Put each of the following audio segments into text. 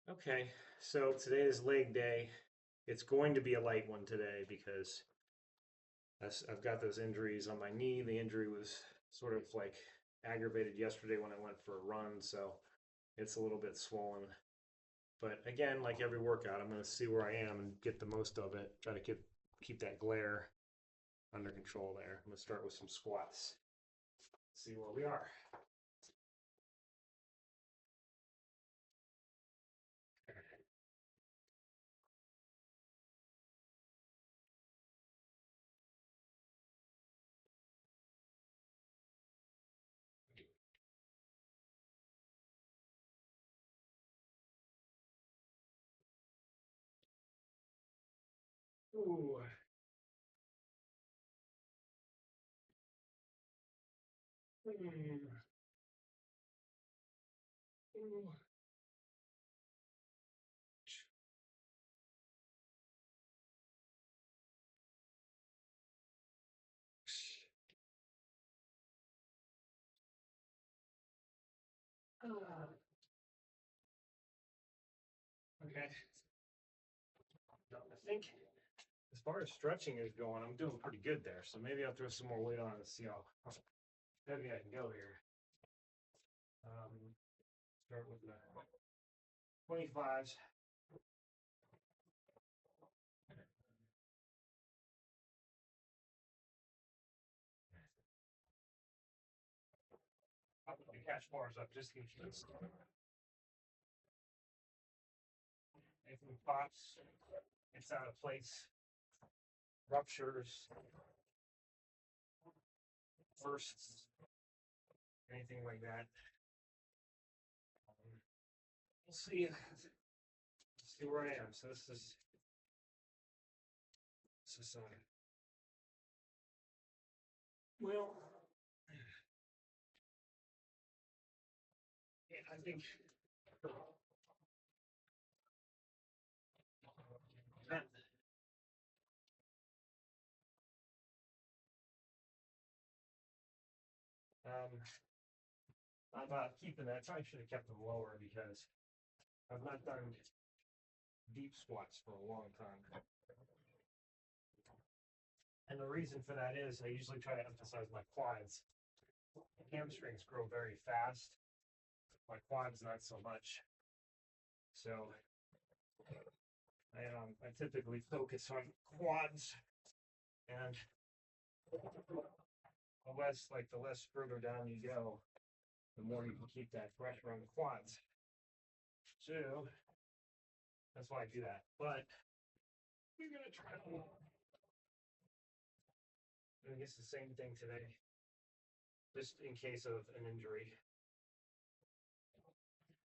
Okay, so today is leg day. It's going to be a light one today because I've got those injuries on my knee. The injury was sort of like aggravated yesterday when I went for a run, so it's a little bit swollen. But again, like every workout, I'm going to see where I am and get the most of it. Try to keep that glare under control there. I'm going to start with some squats. See where we are. Ooh. Mm. Ooh. Ah. Okay. I think as far as stretching is going, I'm doing pretty good there. So maybe I'll throw some more weight on and see how heavy I can go here. Start with the 25s. I'll put the catch bars up just in case. Anything pops, it's out of place, ruptures, bursts, anything like that. We'll see where I am. So this is well, yeah, I think um, I'm keeping that. I probably should have kept them lower because I've not done deep squats for a long time. And the reason for that is I usually try to emphasize my quads. Hamstrings grow very fast. My quads not so much. So I typically focus on quads, and the less further down you go, the more you can keep that pressure on the quads. So that's why I do that. But we're gonna try to I guess the same thing today, just in case of an injury.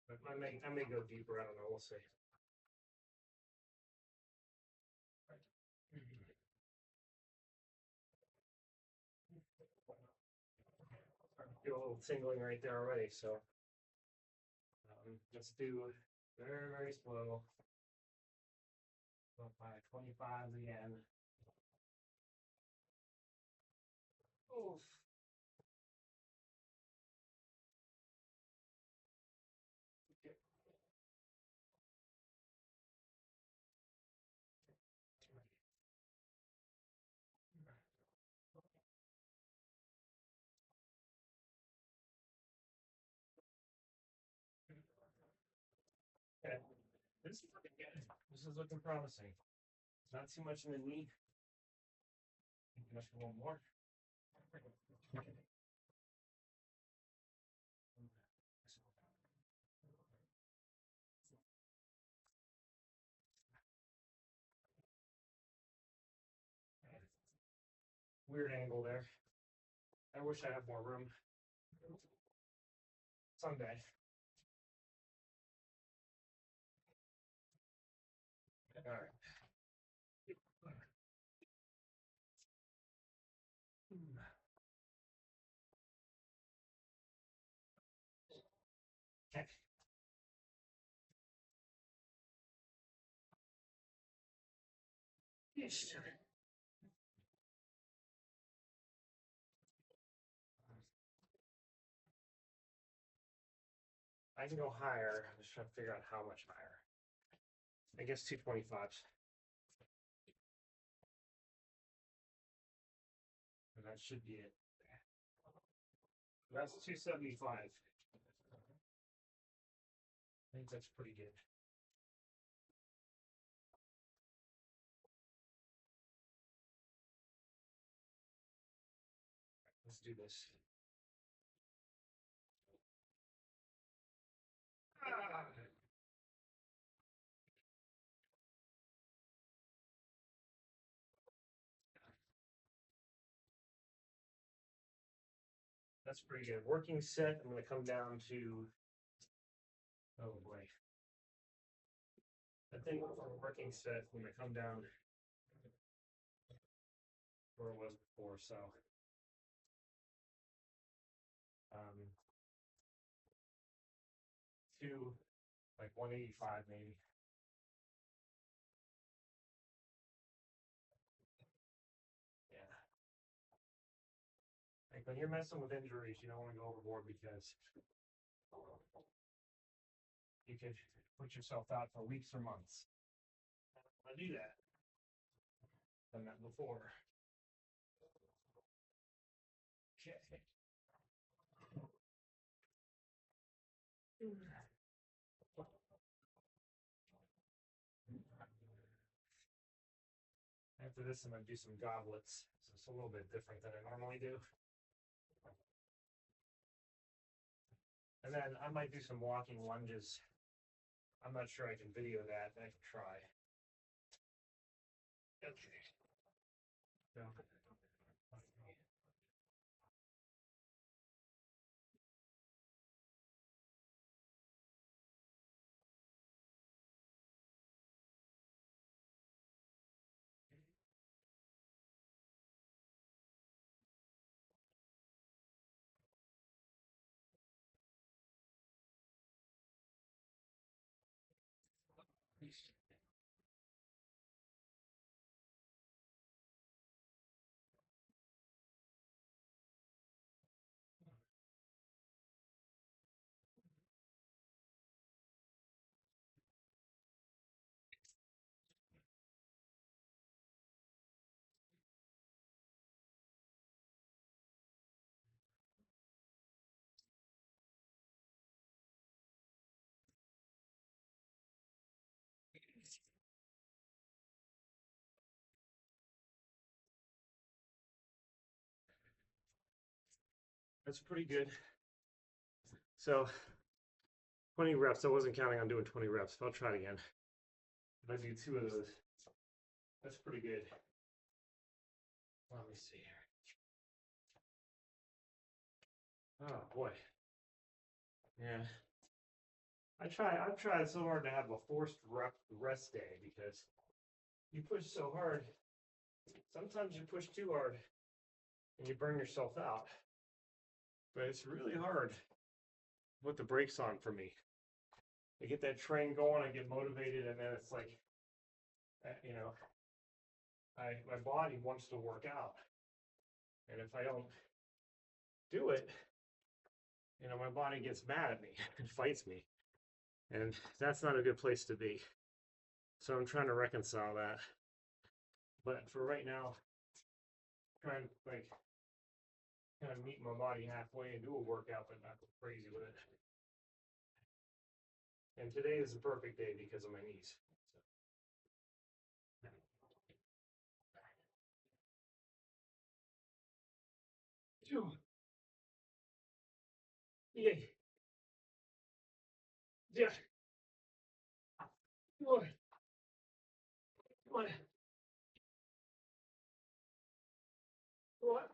But I may go deeper. I don't know. We'll see. Feel a little tingling right there already. So let's do very, very slow. Up by 25 again. Oof. Okay. This is looking good. This is looking promising. It's not too much in the knee. Just a little more. Weird angle there. I wish I had more room. Someday. All right. Okay. Yes. I can go higher. I'm just trying to figure out how much higher. I guess 225s. And that should be it. That's 275. I think that's pretty good. Let's do this. That's pretty good. Working set, I'm going to come down to, oh boy. I think for a working set, I'm going to come down where it was before. So, um, to like 185 maybe. Yeah. Like when you're messing with injuries, you don't want to go overboard because you could put yourself out for weeks or months. I don't want to do that. Done that before. Okay. After this, I'm going to do some goblets. So it's a little bit different than I normally do. And then I might do some walking lunges. I'm not sure I can video that. I can try. Okay. So, that's pretty good. So 20 reps. I wasn't counting on doing 20 reps, but I'll try it again. If I do 2 of those, that's pretty good. Let me see here. Oh boy. Yeah. I've tried so hard to have a forced rest day because you push so hard. Sometimes you push too hard and you burn yourself out. But it's really hard to put the brakes on for me. I get that train going, I get motivated, and then it's like, you know, my body wants to work out, and if I don't do it, my body gets mad at me and fights me, and that's not a good place to be. So I'm trying to reconcile that. But for right now, trying to like kind of meet my body halfway and do a workout, but not go crazy with it. And today is the perfect day because of my knees. So. Yeah. Yeah. What? What? What?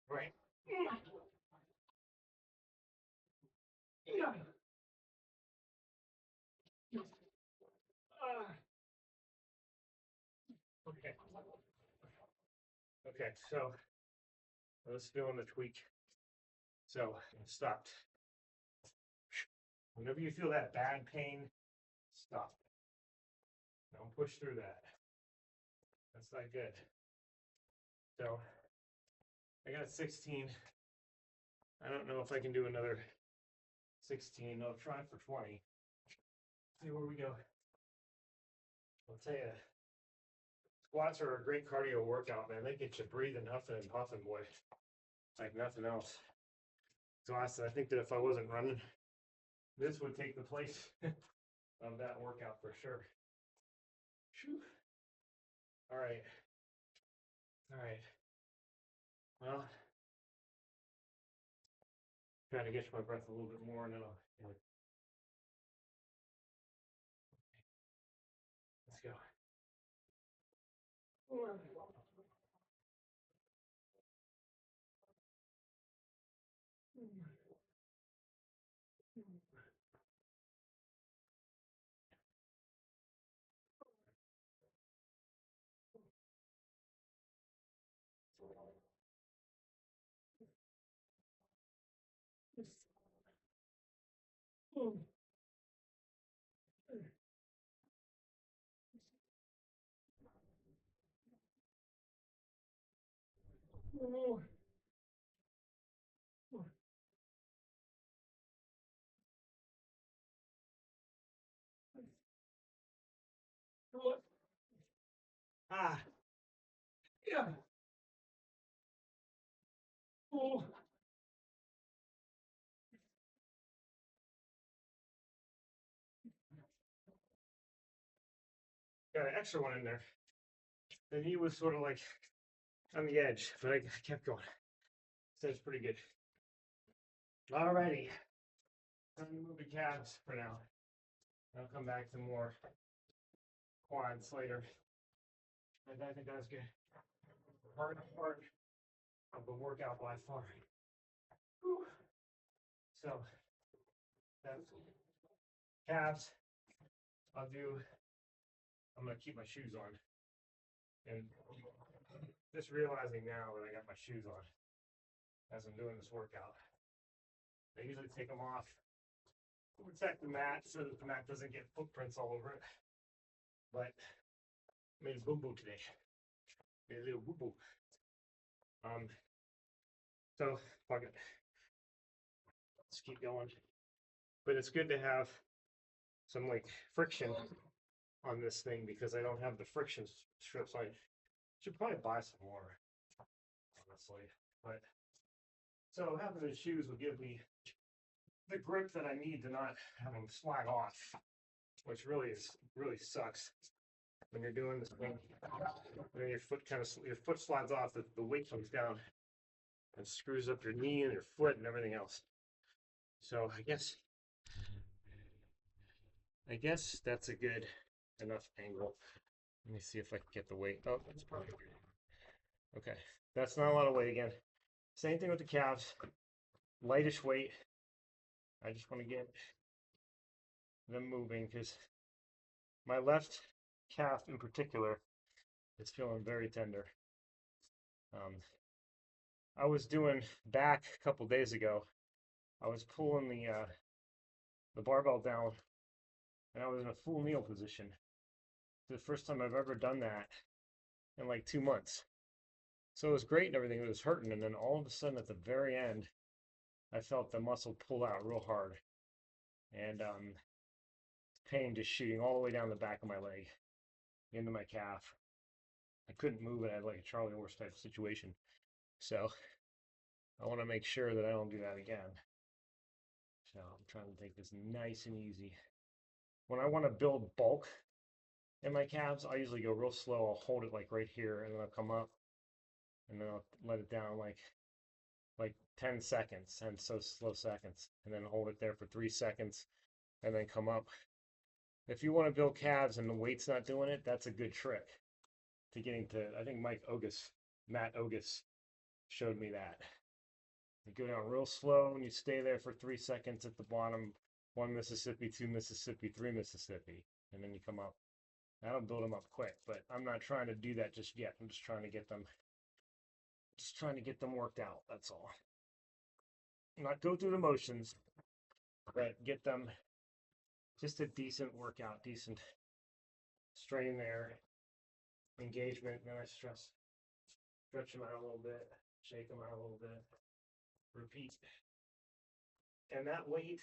Right. Yeah. Okay. Okay. So I was feeling the tweak. So stopped. Whenever you feel that bad pain, stop. Don't push through that. That's not good. So I got 16. I don't know if I can do another 16. I'll try for 20. See where we go. I'll tell you, squats are a great cardio workout, man. They get you breathing, huffing and puffing, boy, like nothing else. Exhausted. I think that if I wasn't running, this would take the place of that workout for sure. Whew. All right. All right. Well, try to get my breath a little bit more, and then I'll. Let's go. Ah, yeah. Oh. Got an extra one in there. And he was sort of like on the edge, but I kept going. So it's pretty good. Alrighty. Time to move the calves for now. I'll come back to more quads later. And I think that's good. Hardest part of the workout by far. Whew. So that's calves. I'm gonna keep my shoes on. And just realizing now that I got my shoes on as I'm doing this workout. I usually take them off, protect the mat so that the mat doesn't get footprints all over it. But I made a boo boo today. Made a little boo boo. So fuck it. Let's keep going. But it's good to have some like friction on this thing because I don't have the friction strips. I should probably buy some more, honestly. But so having the shoes will give me the grip that I need to not have them slide off, which really sucks when you're doing this thing. And your foot slides off, the weight comes down and screws up your knee and your foot and everything else. So I guess that's a good enough angle. Let me see if I can get the weight. Oh, that's probably good. Okay, that's not a lot of weight again. Same thing with the calves. Lightish weight. I just want to get them moving because my left calf in particular is feeling very tender. I was doing back a couple days ago. I was pulling the barbell down, and I was in a full kneel position. The first time I've ever done that in like 2 months. So it was great and everything. It was hurting, and then all of a sudden at the very end, I felt the muscle pull out real hard, and pain just shooting all the way down the back of my leg into my calf. I couldn't move it. I had like a Charlie horse type situation. So I want to make sure that I don't do that again. So I'm trying to take this nice and easy. When I want to build bulk in my calves, I usually go real slow. I'll hold it like right here, and then I'll come up, and then I'll let it down like 10 seconds, 10 so slow seconds, and then hold it there for 3 seconds, and then come up. If you want to build calves and the weight's not doing it, that's a good trick to getting to. I think Matt Ogus, showed me that. You go down real slow and you stay there for 3 seconds at the bottom. 1 Mississippi, 2 Mississippi, 3 Mississippi, and then you come up. That'll build them up quick, but I'm not trying to do that just yet. I'm just trying to get them worked out. That's all. Not go through the motions, but get them just a decent workout, decent strain their engagement, and then I stretch them out a little bit, shake them out a little bit, repeat. And that weight,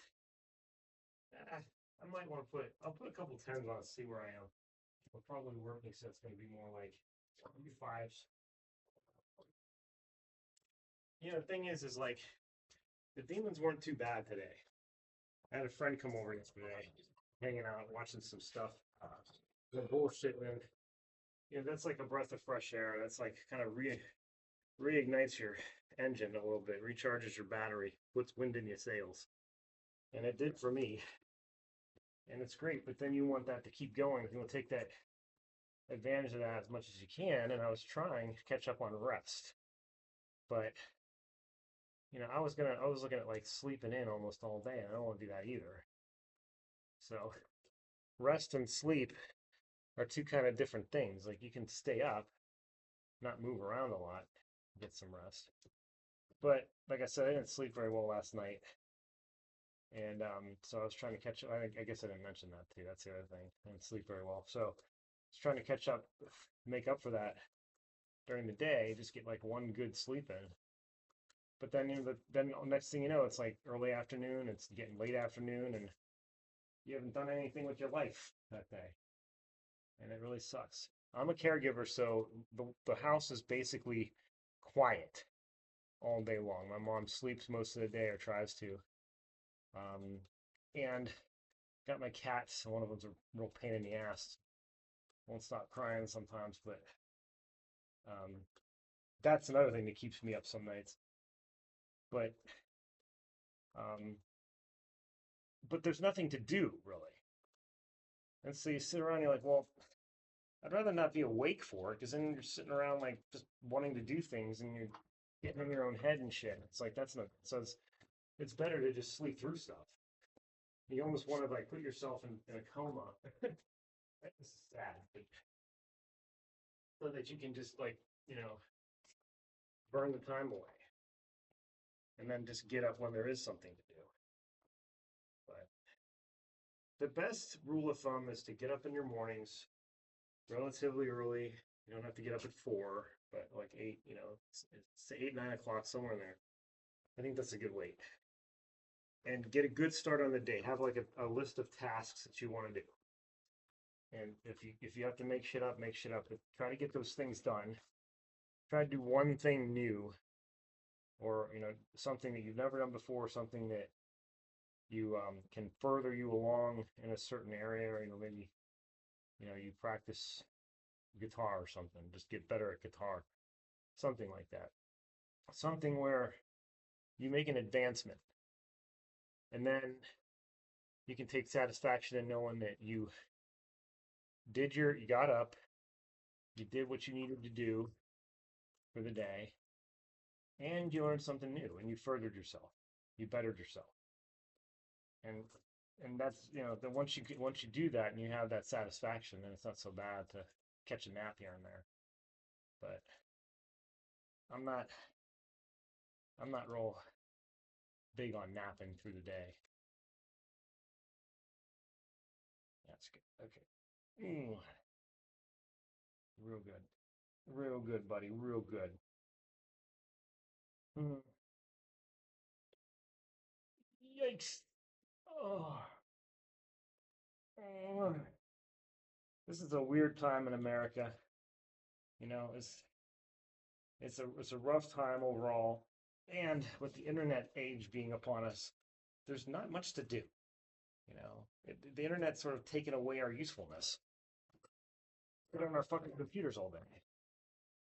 I might want to I'll put a couple tens on it, see where I am. But probably working set's going to be more like fives. You know, the thing is like the demons weren't too bad today. I had a friend come over yesterday, hanging out, watching some stuff. The bullshit, man. You know, that's like a breath of fresh air. That's like kind of reignites your engine a little bit, recharges your battery, puts wind in your sails. And it did for me. And it's great, but then you want that to keep going. You want to take that advantage of that as much as you can. And I was trying to catch up on rest. But you know, I was looking at like sleeping in almost all day, and I don't want to do that either. So rest and sleep are two kind of different things. Like you can stay up, not move around a lot, get some rest. But like I said, I didn't sleep very well last night, and so I was trying to catch up. I guess I didn't mention that too. That's the other thing. I didn't sleep very well, so I was trying to catch up, make up for that during the day. Just get like one good sleep in. But then then next thing you know, it's like early afternoon. It's getting late afternoon, and you haven't done anything with your life that day, and it really sucks. I'm a caregiver, so the house is basically quiet all day long. My mom sleeps most of the day or tries to. Um, and got my cats. One of them's a real pain in the ass. Won't stop crying sometimes, but um, that's another thing that keeps me up some nights. But um, but there's nothing to do really. And so you sit around, and you're like, well, I'd rather not be awake for it because then you're sitting around like just wanting to do things and you're getting in your own head and shit. It's like that's not so. It's better to just sleep through stuff. You almost want to like put yourself in a coma. This is sad, but so that you can just like burn the time away and then just get up when there is something to do. But the best rule of thumb is to get up in your mornings relatively early. You don't have to get up at 4, but like 8. It's 8, 9 o'clock, somewhere in there. I think that's a good weight. And get a good start on the day. Have like a list of tasks that you want to do. And if you have to make shit up, make shit up. But try to get those things done. Try to do one thing new, or something that you've never done before, something that you can further you along in a certain area, or maybe you practice guitar or something. Just get better at guitar, something like that. Something where you make an advancement, and then you can take satisfaction in knowing that you got up, you did what you needed to do for the day, and you learned something new, and you furthered yourself, you bettered yourself, and that's then once you do that and you have that satisfaction, then it's not so bad to catch a nap here and there. But I'm not I'm not real big on napping through the day. That's good. Okay. Real good. Real good, buddy. Real good. Mm. Yikes. Oh. Oh. This is a weird time in America. It's a rough time overall. And with the internet age being upon us, there's not much to do. The internet's sort of taken away our usefulness. We're on our fucking computers all day.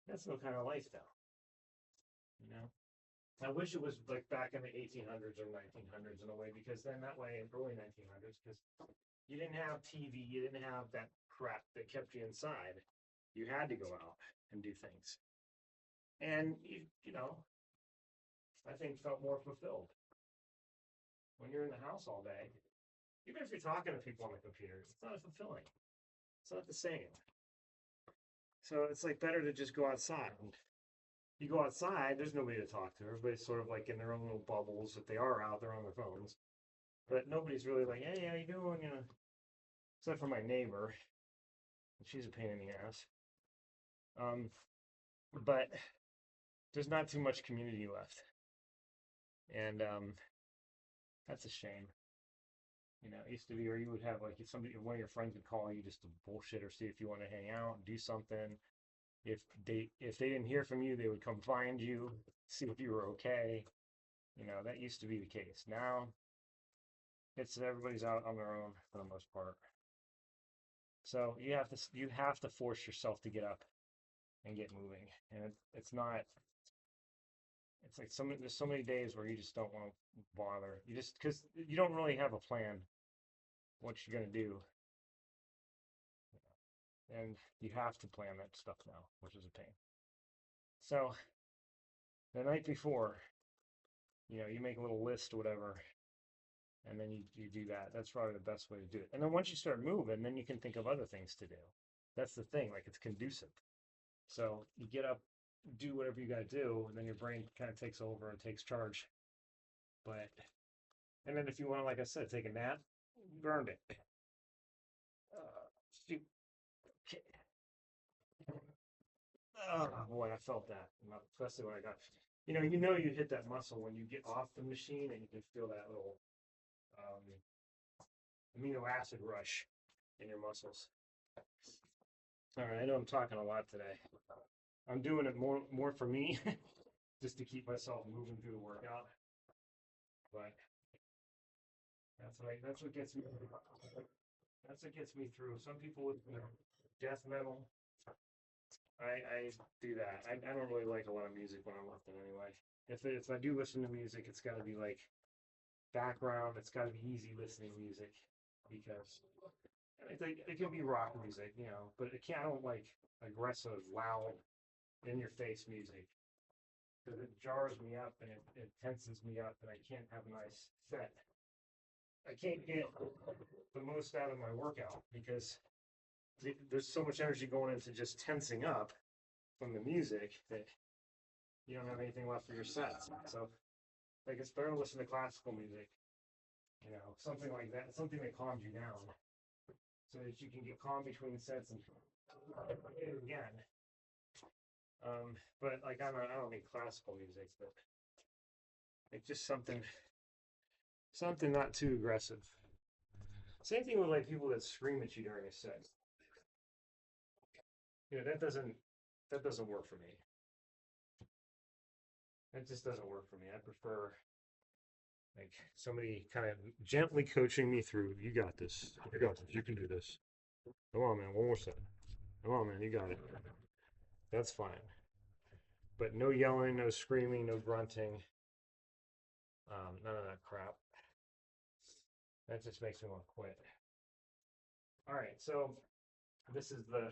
That's no kind of lifestyle. You know? I wish it was like back in the 1800s or 1900s in a way, because then that way in early 1900s, because you didn't have TV, you didn't have that crap that kept you inside. You had to go out and do things, and I think felt more fulfilled when you're in the house all day. Even if you're talking to people on the computer, it's not as fulfilling. It's not the same. So it's like better to just go outside. And you go outside, there's nobody to talk to. Everybody's sort of like in their own little bubbles. If they are out there on their phones, but nobody's really like, hey, how you doing? Except for my neighbor. She's a pain in the ass. Um, but there's not too much community left, and that's a shame. It used to be where you would have like if somebody, one of your friends would call you just to bullshit or see if you want to hang out, do something. If they didn't hear from you, they would come find you, see if you were okay. That used to be the case. Now it's everybody's out on their own for the most part. So you have to force yourself to get up and get moving, and it's not. It's like there's so many days where you just don't want to bother. You just because you don't really have a plan what you're gonna do, and you have to plan that stuff now, which is a pain. So the night before, you make a little list or whatever, and then you do that. That's probably the best way to do it. And then once you start moving, then you can think of other things to do. That's the thing, like it's conducive. So you get up, do whatever you got to do, and then your brain kind of takes over and takes charge. But and then if you want to, like I said, take a nap, you earned it. Shoot. Okay. Oh boy, I felt that, especially when I got. You hit that muscle when you get off the machine and you can feel that little um, amino acid rush in your muscles. All right, I know I'm talking a lot today. I'm doing it more for me, just to keep myself moving through the workout. But that's what gets me. That's what gets me through. Some people with death metal, I do that. I don't really like a lot of music when I'm lifting anyway. If I do listen to music, it's got to be like background. It's got to be easy listening music because it can be rock music, but it can't. I don't like aggressive, loud, in your face music because it jars me up and it tenses me up, and I can't have a nice set. I can't get the most out of my workout because there's so much energy going into just tensing up from the music that you don't have anything left for your sets. So, like, it's better to listen to classical music, something like that, something that calms you down, so that you can get calm between sets and hit it again. But like I don't need classical music, but like just something not too aggressive. Same thing with like people that scream at you during a set. That doesn't work for me. That just doesn't work for me. I prefer like somebody kind of gently coaching me through. You got this. You got this. You can do this. Come on, man. One more set. Come on, man. You got it. That's fine. But no yelling, no screaming, no grunting. None of that crap. That just makes me want to quit. All right, so this is the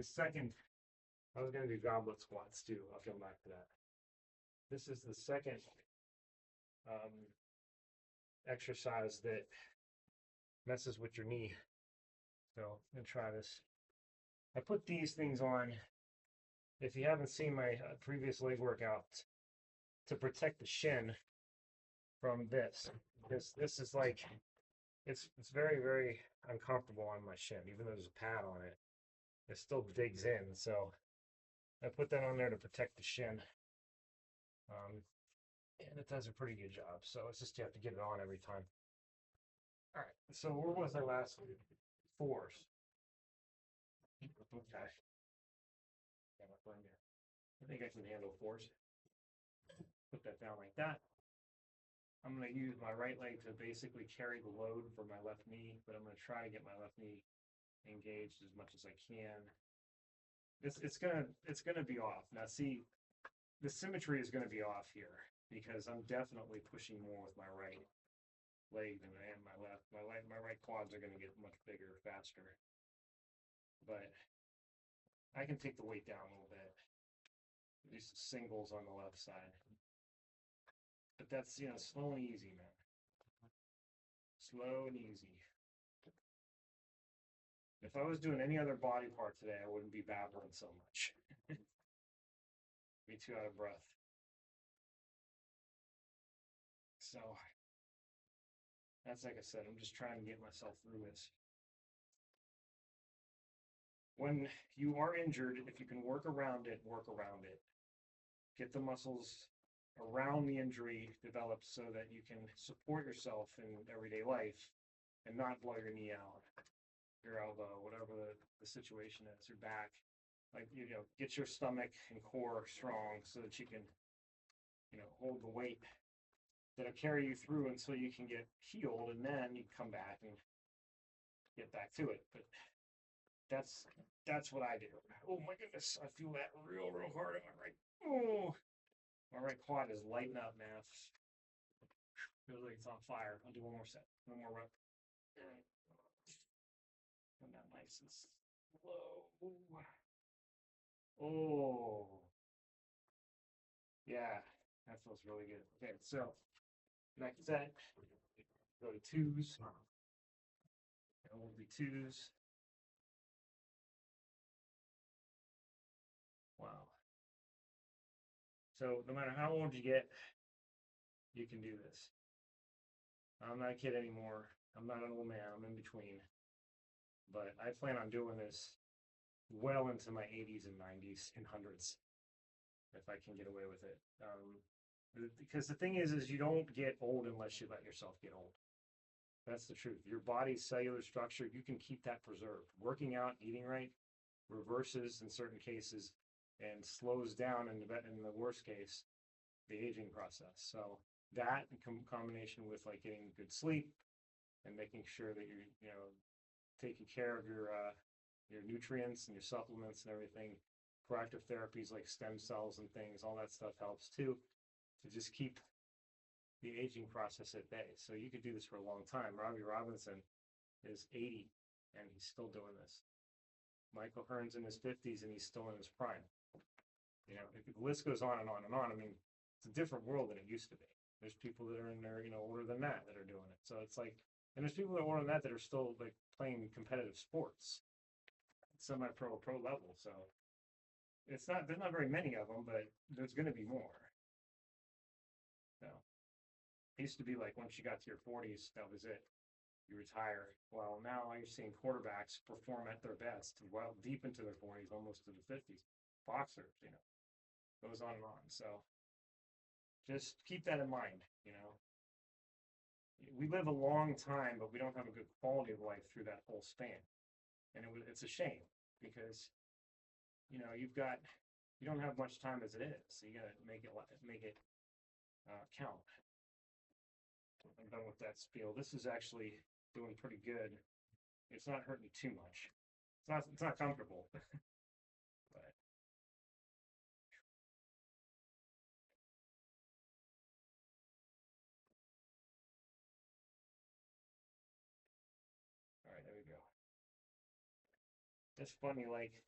second. I was gonna do goblet squats too. I'll come back to that. This is the second um, exercise that messes with your knee. So I'm gonna try this. I put these things on. If you haven't seen my previous leg workouts, to protect the shin from this, because this is like it's very very uncomfortable on my shin, even though there's a pad on it. It still digs in, so I put that on there to protect the shin. Um, and it does a pretty good job. So it's just you have to get it on every time. All right. So where was our last one? Fours. Okay. I think I can handle fours. Put that down like that. I'm going to use my right leg to basically carry the load for my left knee, but I'm going to try to get my left knee engaged as much as I can. It's gonna be off. Now see, the symmetry is gonna be off here because I'm definitely pushing more with my right leg than I am my left. My right quads are gonna get much bigger faster. But I can take the weight down a little bit. Do some singles on the left side. But that's slow and easy, man. Slow and easy. If I was doing any other body part today, I wouldn't be babbling so much. Be too out of breath. So that's like I said, I'm just trying to get myself through this. when you are injured, if you can work around it, work around it. Get the muscles around the injury developed so that you can support yourself in everyday life and not blow your knee out, your elbow, whatever the situation is, your back. Like, get your stomach and core strong so that you can, hold the weight that'll carry you through until you can get healed, and then you come back and get back to it. But that's what I do. Oh my goodness, I feel that real hard on my right. Oh, my right quad is lighting up, man. Feels like it's on fire. I'll do one more set, one more rep. And that nice and slow. Oh, yeah, that feels really good. Okay, so next set, go to twos. And we'll do twos. Wow. So no matter how old you get, you can do this. I'm not a kid anymore. I'm not an old man. I'm in between. But I plan on doing this well into my 80s and 90s and hundreds if I can get away with it. Because the thing is you don't get old unless you let yourself get old. That's the truth. Your body's cellular structure, you can keep that preserved. Working out, eating right, reverses in certain cases and slows down in the worst case the aging process. So that in combination with like getting good sleep and making sure that you're taking care of your nutrients and your supplements and everything. Proactive therapies like stem cells and things, all that stuff helps too to just keep the aging process at bay. So you could do this for a long time. Robbie Robinson is 80 and he's still doing this. Michael Hearn's in his 50s and he's still in his prime. The list goes on and on and on. I mean, it's a different world than it used to be. There's people that are in there, older than that are doing it. So it's like, and there's people that are older than that are still like playing competitive sports, semi-pro, pro level. So there's not very many of them, but there's going to be more. So it used to be like once you got to your 40s, that was it. You retire. Well, now you're seeing quarterbacks perform at their best well deep into their 40s, almost to the 50s. Boxers, goes on and on. So just keep that in mind. We live a long time, but we don't have a good quality of life through that whole span, and it's a shame because you don't have much time as it is, so you got to make it count. I'm done with that spiel. This is actually doing pretty good. It's not hurting too much. It's not comfortable, but all right, there we go. It's funny, like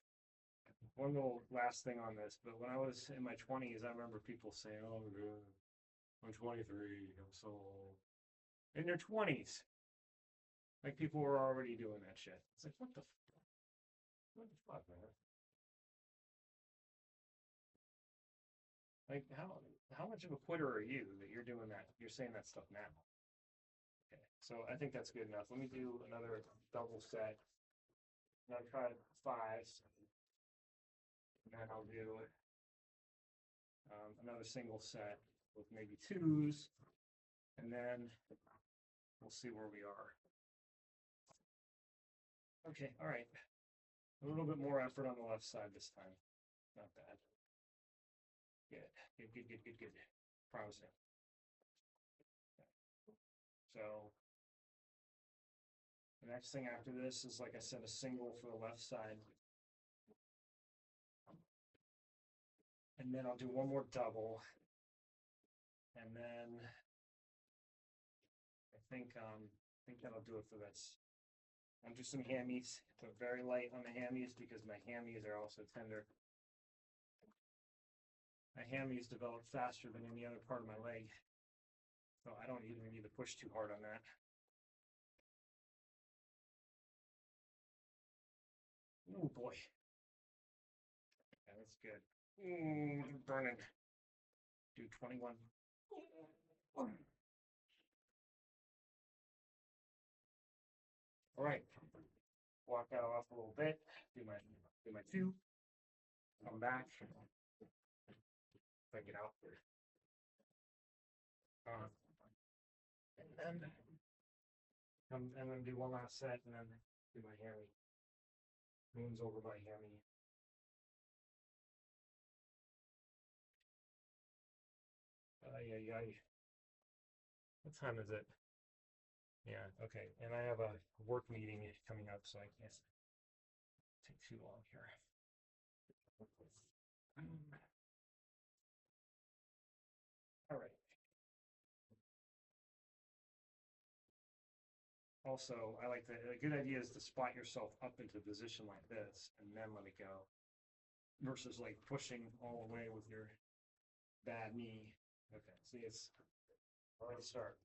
one little last thing on this, but when I was in my 20s, I remember people saying, "Oh, I'm 23, I'm so old." In their 20s, like people were already doing that shit. It's like, what the fuck, man? Like, how much of a quitter are you that you're doing that? You're saying that stuff now. Okay, so I think that's good enough. Let me do another double set. And I'll try fives, and then I'll do another single set with maybe twos, and then we'll see where we are. Okay, all right. A little bit more effort on the left side this time. Not bad. Good, good. Promising. So the next thing after this is, like I said, a single for the left side. And then I'll do one more double. And then I think that'll do it for this. I'll do some hammies, but very light on the hammies because my hammies are also tender. My hammies develop faster than any other part of my leg. So I don't even need to push too hard on that. Oh boy. Yeah, that's good. Burning. Do 21. All right. walk out off a little bit, do my two, come back, if I get out there. And then and then do one last set, and then do my hammy. Moons over my hammy. Yeah. What time is it? Yeah, okay. And I have a work meeting coming up, so I can't take too long here. All right. Also, I like a good idea is to spot yourself up into a position like this and then let it go versus like pushing all the way with your bad knee. Okay, see, it's already start.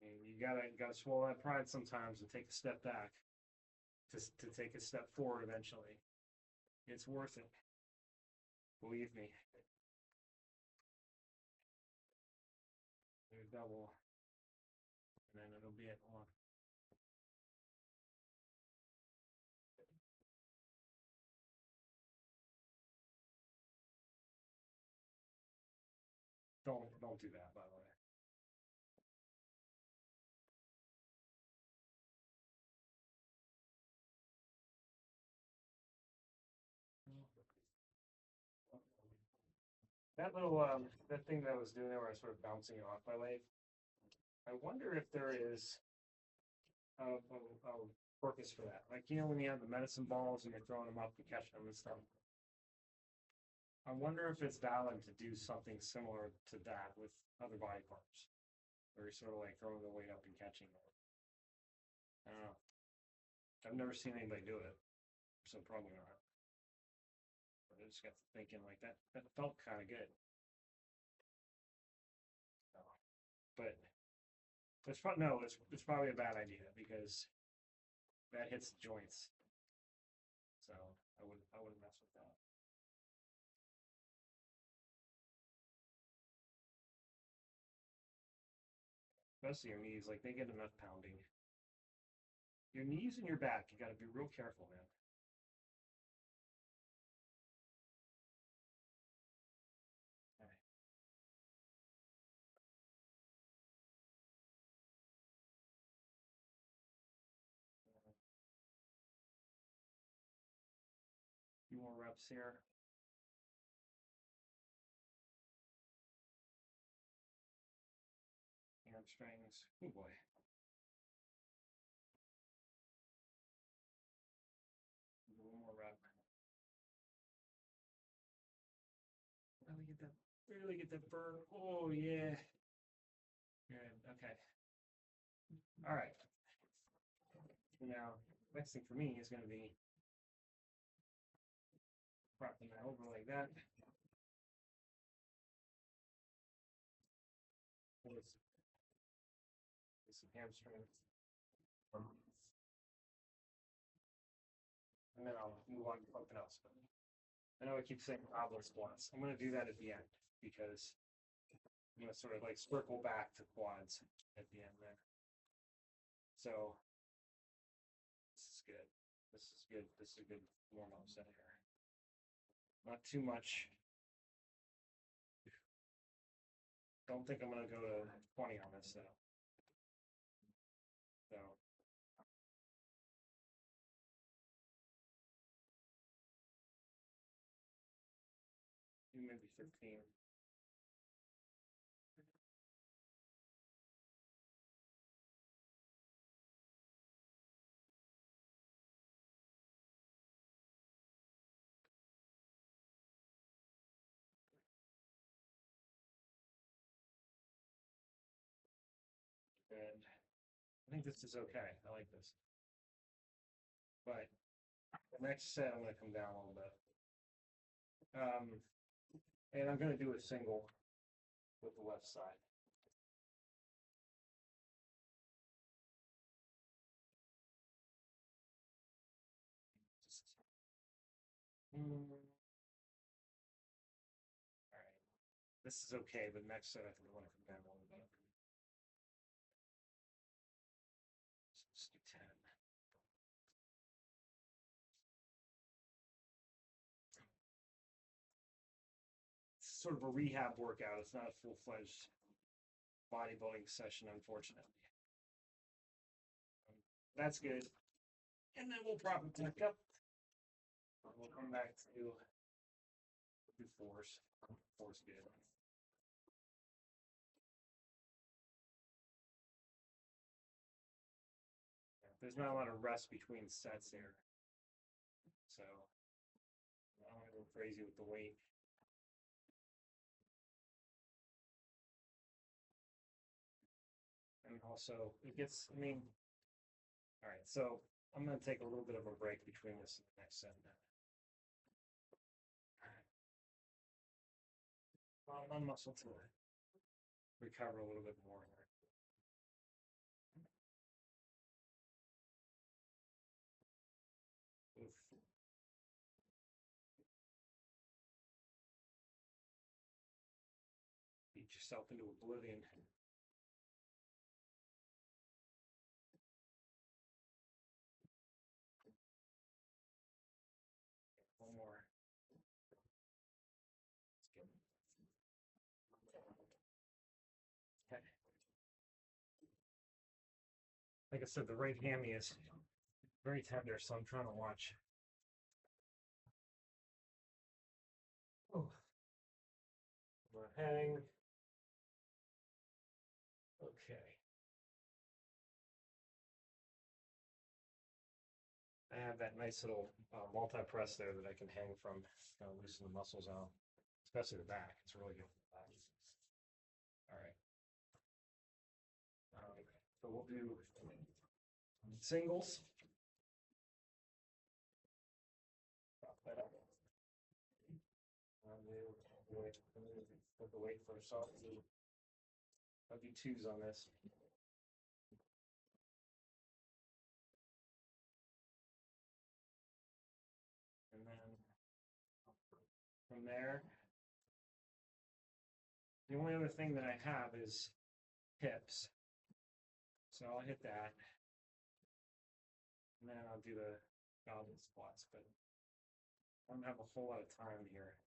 And you gotta swallow that pride sometimes and take a step back to take a step forward eventually. It's worth it. Believe me. You double, and then it'll be at one. Don't do that, by the way. That little that thing that I was doing there where I was sort of bouncing it off my leg. I wonder if there is a purpose for that. Like, you know, when you have the medicine balls and you're throwing them up and catching them and stuff. I wonder if it's valid to do something similar to that with other body parts, where you're sort of like throwing the weight up and catching it. I don't know. I've never seen anybody do it, so probably not. But I just got to thinking like that felt kind of good. So, but it's probably a bad idea because that hits the joints. So I wouldn't mess with that. Especially your knees, like they get enough pounding. Your knees and your back, you got to be real careful, man. Okay. A few more reps here. Hamstrings. Oh boy. One more rep. Really get that burn. Oh yeah. Good. Okay. All right. So now, next thing for me is going to be propping that over like that. With some hamstrings. And then I'll move on to something else. But I know I keep saying goblet squats. I'm going to do that at the end because I'm going to sort of like circle back to quads at the end there. So this is good. This is good. This is a good warm up set here. Not too much. Don't think I'm going to go to 20 on this though. So maybe 15. And I think this is okay. I like this. But the next set, I'm going to come down a little bit. And I'm going to do a single with the left side. All right. This is okay, but next set I think I want to come down a little bit. So let's do 10. It's sort of a rehab workout. It's not a full-fledged bodybuilding session, unfortunately. That's good. And then we'll prop it back up. We'll come back to do fours. Fours good. There's not a lot of rest between sets here. So I don't want to go crazy with the weight. And also, it gets, I mean, all right, so I'm going to take a little bit of a break between this and the next set now. On muscle to recover a little bit more here. Oof. Beat yourself into oblivion. One more. Okay. Like I said, the right hammy is very tender, so I'm trying to watch. Oh. I'm gonna hang. Okay. I have that nice little multi-press there that I can hang from, loosen the muscles out, especially the back. It's really good for the back. All right. So we'll do singles. Prop that up. Put the weight first off. I'll do twos on this. And then from there, the only other thing that I have is hips. So I'll hit that. And then I'll do the goblet squats, but I don't have a whole lot of time here.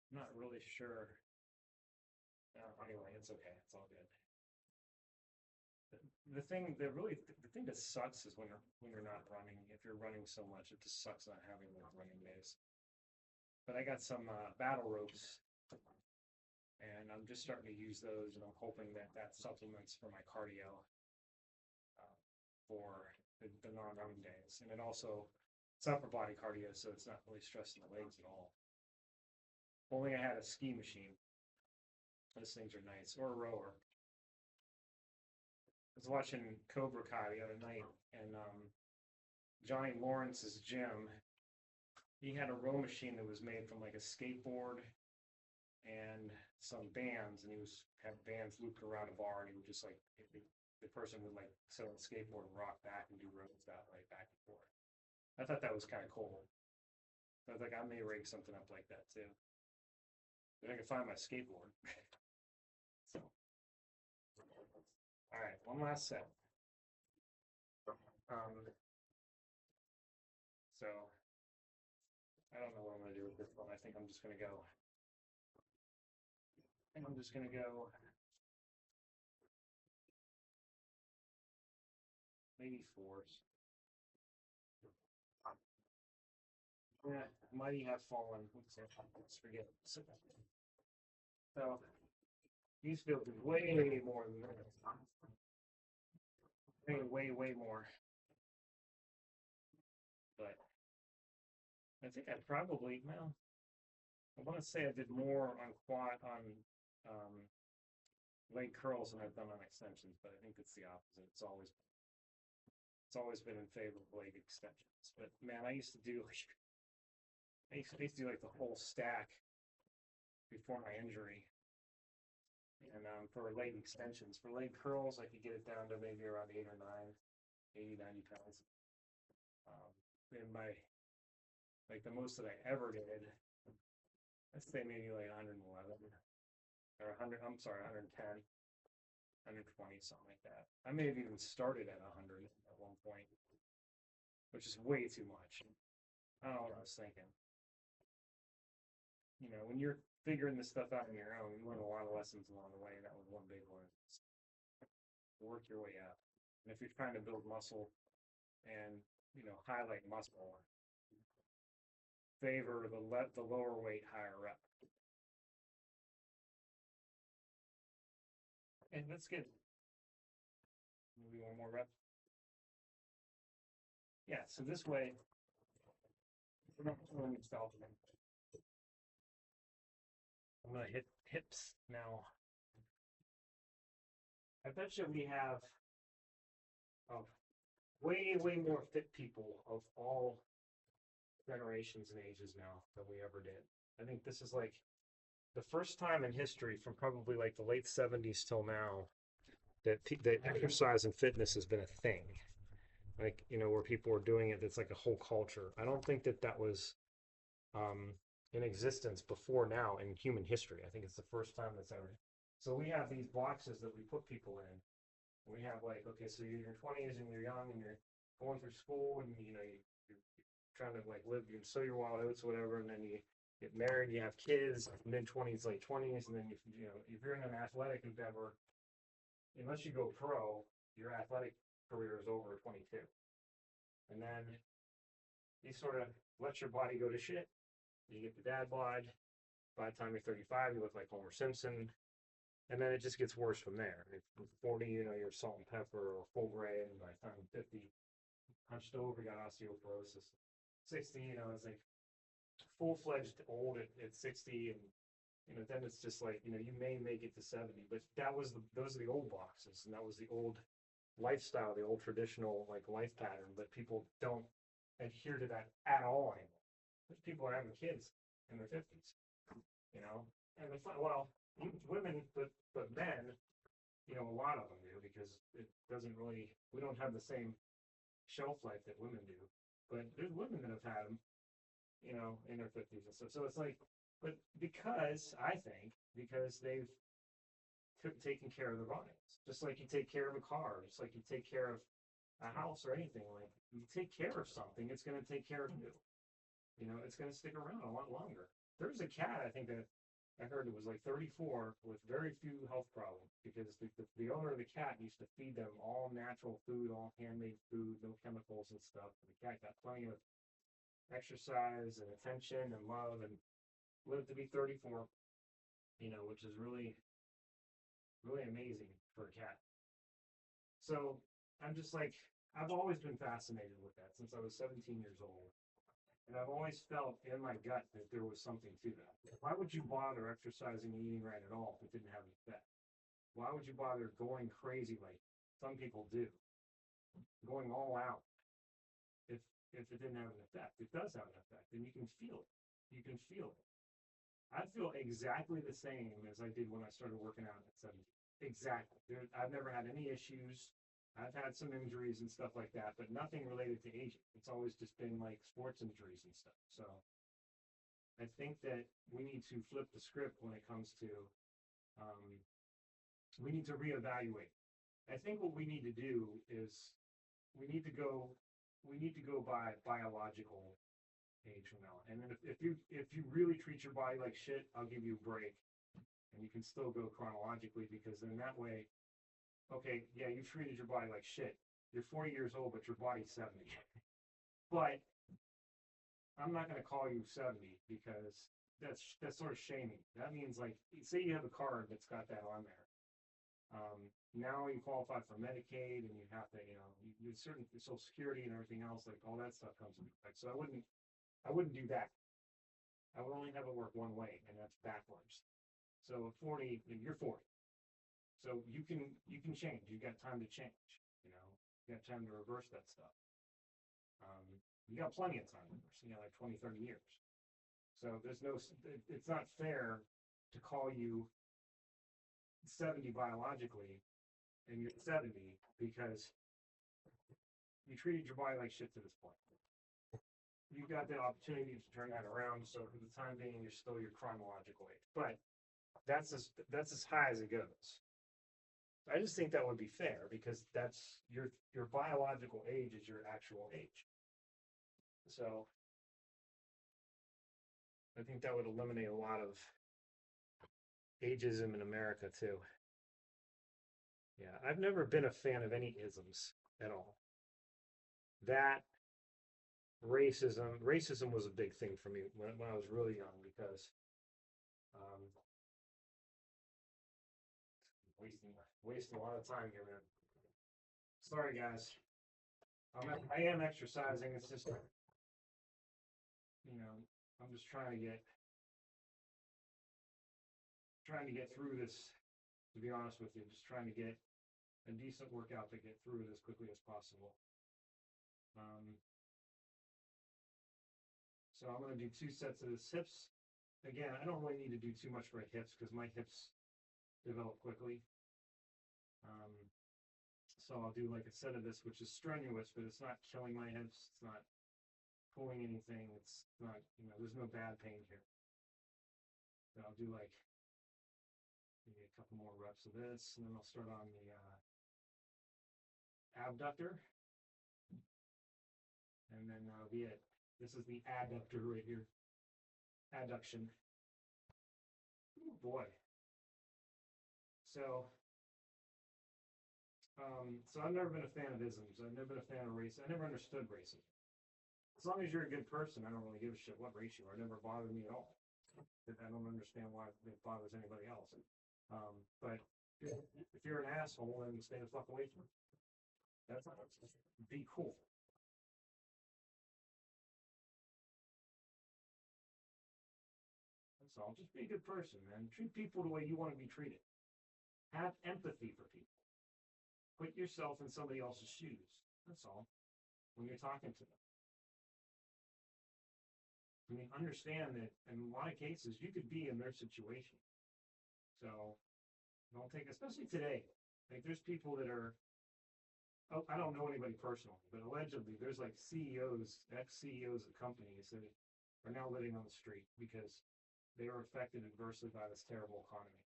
I'm not really sure. Anyway, it's okay. It's all good. The thing that really, the thing that sucks is when you're not running. If you're running so much, it just sucks not having those running days. But I got some battle ropes, and I'm just starting to use those, and I'm hoping that that supplements for my cardio for the non-running days, and it also it's upper body cardio, so it's not really stressing the legs at all. Only I had a ski machine. Those things are nice, or a rower. I was watching Cobra Kai the other night, and Johnny Lawrence's gym, he had a row machine that was made from like a skateboard and some bands, and he was had bands looped around a bar, and he would just like the person would like sit on the skateboard and rock back and do road stuff right back and forth. I thought that was kind of cool. So I was like, I may rig something up like that too. But I can find my skateboard. So, all right, one last set. So I don't know what I'm gonna do with this one. I think I'm just gonna go. I think I'm just gonna go maybe fours. Yeah, mighty have fallen. Let's forget. So these feel way more than this. Way more. But I think I probably well, I want to say I did more on quad on leg curls than I've done on extensions, but I think it's the opposite. It's always been in favor of leg extensions. But man, I used to do like the whole stack before my injury. And for leg extensions, for leg curls, I could get it down to maybe around 8 or 9, 80, 90 pounds. And my like the most that I ever did, let's say maybe like 111 or 100, I'm sorry, 110, 120, something like that. I may have even started at 100 at one point, which is way too much. I don't know what I was thinking. You know, when you're figuring this stuff out on your own, you learn a lot of lessons along the way, and that was one big one. Work your way up. And if you're trying to build muscle and highlight muscle, favor the lower weight, higher rep. And let's get maybe one more rep. Yeah, so this way we're not pulling yourself in. I'm gonna hit hips now. I bet you we have way, way more fit people of all generations and ages now than we ever did. I think this is like the first time in history from probably like the late 70s till now that exercise and fitness has been a thing. Like, where people were doing it, it's like a whole culture. I don't think that was um, in existence before now in human history. I think it's the first time that's ever. So we have these boxes that we put people in. We have like, okay, so you're in your 20s and you're young and you're going through school and you're trying to like live, you sow your wild oats or whatever, and then you get married, you have kids, mid 20s, late 20s, and then if you're in an athletic endeavor, unless you go pro, your athletic career is over at 22, and then you sort of let your body go to shit. You get the dad bod. By the time you're 35, you look like Homer Simpson. And then it just gets worse from there. If 40, you're salt and pepper or full gray, and by the time 50, hunched over, got osteoporosis. 60, it's like full-fledged old at 60, and then it's just like, you may make it to 70, but those are the old boxes, and that was the old lifestyle, the old traditional like life pattern, but people don't adhere to that at all anymore. There's people are having kids in their 50s, and it's like, well, women, but men, a lot of them do because it doesn't really, we don't have the same shelf life that women do, but there's women that have had them, in their 50s and stuff. So it's like, but because they've taken care of their bodies, just like you take care of a car, just like you take care of a house or anything. Like you take care of something, it's going to take care of you. It's going to stick around a lot longer. There's a cat, I think that I heard it was like 34 with very few health problems because the owner of the cat used to feed them all natural food, all handmade food, no chemicals and stuff. And the cat got plenty of exercise and attention and love and lived to be 34, which is really, really amazing for a cat. So I'm just like, I've always been fascinated with that since I was 17 years old. And I've always felt in my gut that there was something to that. Why would you bother exercising and eating right at all if it didn't have an effect? Why would you bother going crazy like some people do, going all out if if it didn't have an effect? It does have an effect, and you can feel it. You can feel it. I feel exactly the same as I did when I started working out at 17. Exactly. I've never had any issues. I've had some injuries and stuff like that, but nothing related to aging. It's always just been like sports injuries and stuff. So I think that we need to flip the script when it comes to, um, we need to reevaluate. I think what we need to do is we need to go, we need to go by biological age from now. And then if you really treat your body like shit, I'll give you a break, and you can still go chronologically because then that way, okay, yeah, you treated your body like shit. You're 40 years old, but your body's 70. But I'm not going to call you 70 because that's sort of shaming. That means like, say you have a card that's got that on there. Now you qualify for Medicaid, and you have to, you certain Social Security and everything else, like all that stuff comes into effect. So I wouldn't do that. I would only have it work one way, and that's backwards. So 40, you're 40. So you can change. You got time to change. You got time to reverse that stuff. You got plenty of time to reverse. Like 20, 30 years. So there's no. It's not fair to call you 70 biologically, and you're 70 because you treated your body like shit to this point. you've got the opportunity to turn that around. So for the time being, you're still your chronological age, but that's as high as it goes. I just think that would be fair because that's your biological age is your actual age. So I think that would eliminate a lot of ageism in America too. Yeah, I've never been a fan of any isms at all. That racism was a big thing for me when I was really young because um, wasting wasting a lot of time here, man. Sorry, guys. I am exercising. It's just I'm just trying to get through this. To be honest with you, just trying to get a decent workout to get through it as quickly as possible. Um, so I'm going to do 2 sets of this hips. Again, I don't really need to do too much for hips because my hips develop quickly. Um, so I'll do like a set of this, which is strenuous, but it's not killing my hips. It's not pulling anything. It's not, there's no bad pain here. So I'll do like maybe a couple more reps of this, and then I'll start on the abductor, and then that'll be it. This is the adductor right here. Adduction. Ooh, boy. So, so I've never been a fan of isms. I've never been a fan of race. I never understood racism. As long as you're a good person, I don't really give a shit what race you are. It never bothered me at all. I don't understand why it bothers anybody else. But if you're an asshole, then stay the fuck away from it. That's not be cool. That's all. Just be a good person, man. Treat people the way you want to be treated. Have empathy for people. Put yourself in somebody else's shoes. That's all. When you're talking to them. I mean, understand that in a lot of cases you could be in their situation. So don't take, especially today. Like there's people that are, oh, I don't know anybody personally, but allegedly there's like CEOs, ex-CEOs of companies that are now living on the street because they were affected adversely by this terrible economy.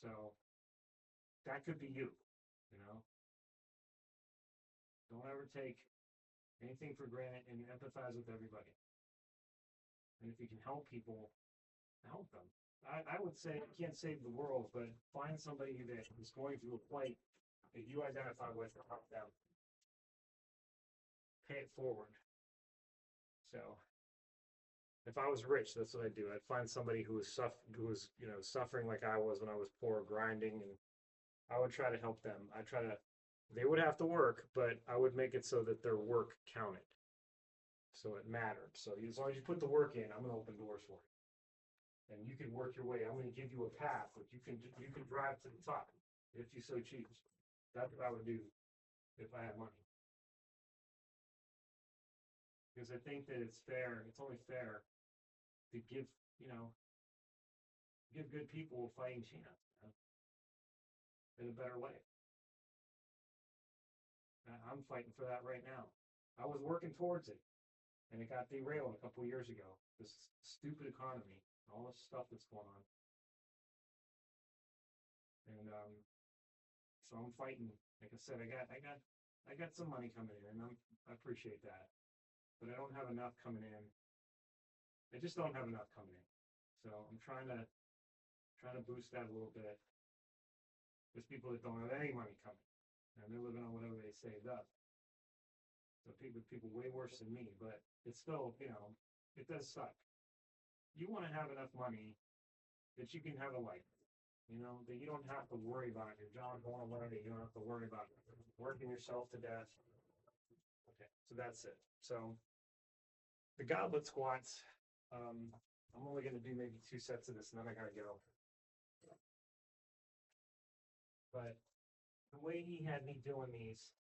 So that could be you, you know. Don't ever take anything for granted and empathize with everybody. And if you can help people, help them. I would say you can't save the world, but find somebody that is going through a plight that you identify with and help them. Pay it forward. So if I was rich, that's what I'd do. I'd find somebody who was suffering like I was when I was poor, grinding, and I would try to help them. I try to. They would have to work, but I would make it so that their work counted, so it mattered. So as long as you put the work in, I'm gonna open doors for you, and you can work your way. I'm gonna give you a path that you can drive to the top if you so choose. That's what I would do if I had money, because I think that it's fair. It's only fair to give good people a fighting chance, in a better way. I'm fighting for that right now. I was working towards it, and it got derailed a couple of years ago. This stupid economy, all this stuff that's going on, and so I'm fighting. Like I said, I got some money coming in, and I appreciate that, but I don't have enough coming in. I just don't have enough coming in, so I'm trying to boost that a little bit. There's people that don't have any money coming, and they're living on whatever they saved up. So people way worse than me, but it's still, it does suck. You want to have enough money that you can have a life, that you don't have to worry about your job going away. You don't have to worry about working yourself to death. Okay, so that's it. So the goblet squats, I'm only going to do maybe 2 sets of this, and then I got to go. But the way he had me doing these,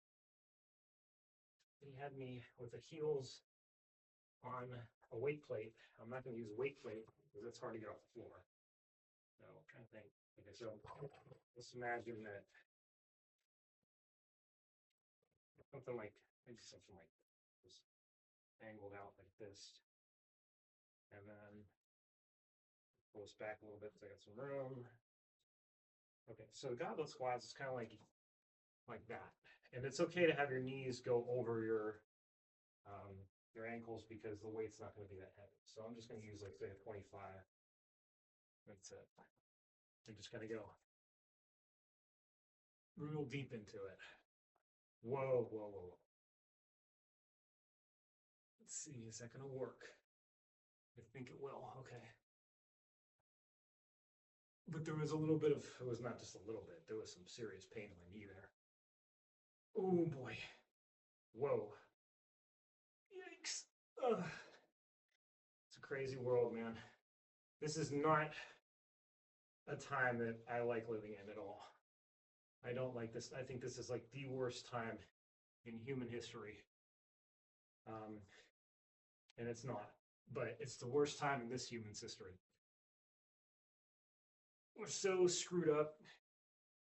he had me with the heels on a weight plate. I'm not going to use a weight plate because it's hard to get off the floor. So I'm trying to think. Okay, so let's imagine that something like maybe something like this. angled out like this. And then pull this back a little bit so I got some room. Okay, so the goblet squats is kind of like that. And it's okay to have your knees go over your ankles because the weight's not going to be that heavy. So I'm just going to use like say a 25. That's it. I'm just going to go real deep into it. Whoa, whoa, whoa, whoa. Let's see, is that going to work? I think it will. Okay. But there was a little bit of, it was not just a little bit, there was some serious pain in my knee there. Oh boy. Whoa. Yikes. Ugh. It's a crazy world, man. This is not a time that I like living in at all. I don't like this. I think this is like the worst time in human history. Um, and it's not, but it's the worst time in this human's history. We're so screwed up.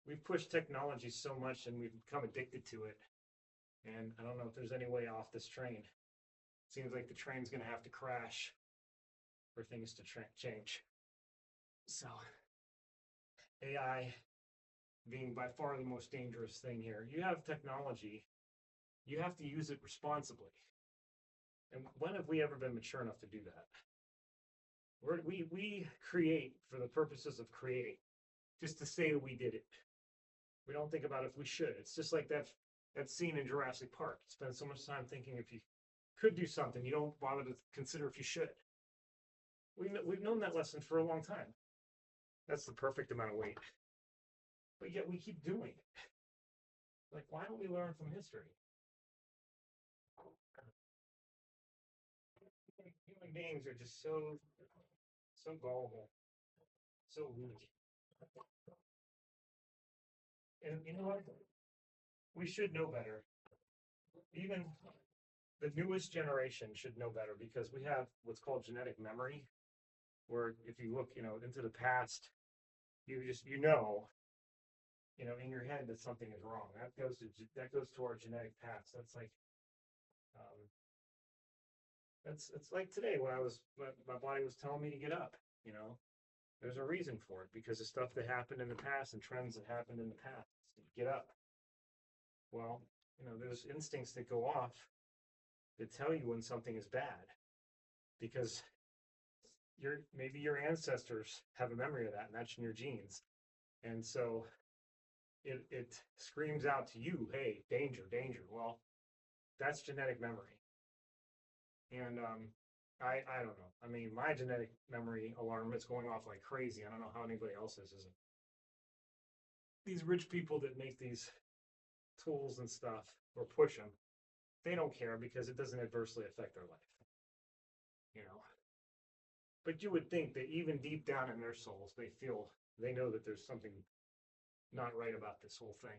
We've pushed technology so much and we've become addicted to it. And I don't know if there's any way off this train. It seems like the train's going to have to crash for things to change. So, AI being by far the most dangerous thing here. You have technology, you have to use it responsibly. And when have we ever been mature enough to do that? We create for the purposes of creating, just to say that we did it. We don't think about if we should. It's just like that scene in Jurassic Park. You spend so much time thinking if you could do something, you don't bother to consider if you should. We've known that lesson for a long time. That's the perfect amount of weight. But yet we keep doing it. Like, why don't we learn from history? Human beings are just so gullible, so weak. And you know what? We should know better. Even the newest generation should know better because we have what's called genetic memory, where if you look, into the past, in your head that something is wrong. That goes to our genetic past. Um, it's like today when my body was telling me to get up. You know, there's a reason for it because of stuff that happened in the past and trends that happened in the past. Get up. Well, there's instincts that go off that tell you when something is bad because maybe your ancestors have a memory of that and that's in your genes. And so it screams out to you, hey, danger, danger. Well, that's genetic memory. And I don't know. I mean, my genetic memory alarm is going off like crazy. I don't know how anybody else's is. These rich people that make these tools and stuff or push them, they don't care because it doesn't adversely affect their life. You know. But you would think that even deep down in their souls, they know that there's something not right about this whole thing.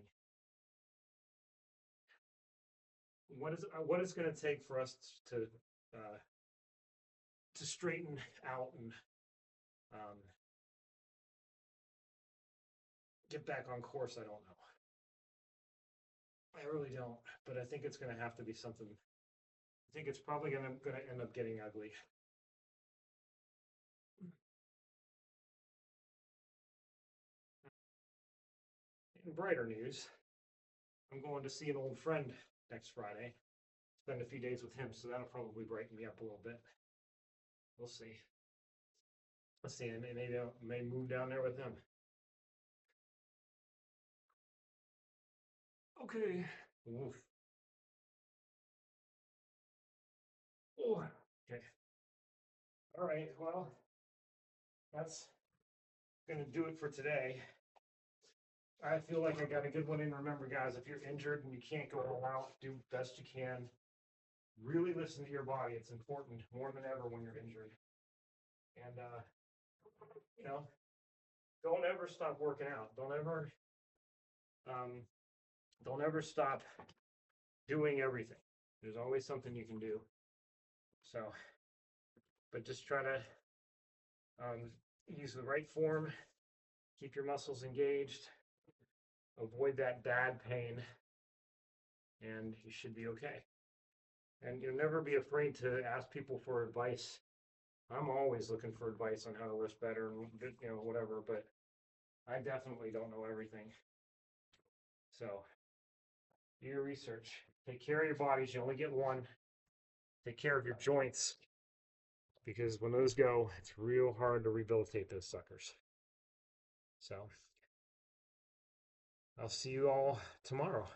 What is going to take for us to straighten out and um, get back on course? I don't know. I really don't. But I think it's going to have to be something. I think it's probably going to end up getting ugly. In brighter news, I'm going to see an old friend next Friday. Spend a few days with him, so that'll probably brighten me up a little bit. We'll see. Let's see. Maybe I may move down there with him. Okay. Oof. Oh, okay. All right. Well, that's going to do it for today. I feel like I got a good one in. Remember, guys, if you're injured and you can't go all out, do best you can. Really listen to your body. It's important more than ever when you're injured. And, you know, don't ever stop working out. Um, don't ever stop doing everything. There's always something you can do. So, but just try to use the right form, keep your muscles engaged, avoid that bad pain, and you should be okay. And you'll never be afraid to ask people for advice. I'm always looking for advice on how to lift better and whatever, but I definitely don't know everything. So do your research. Take care of your bodies. You only get one. Take care of your joints because when those go, it's real hard to rehabilitate those suckers. So I'll see you all tomorrow.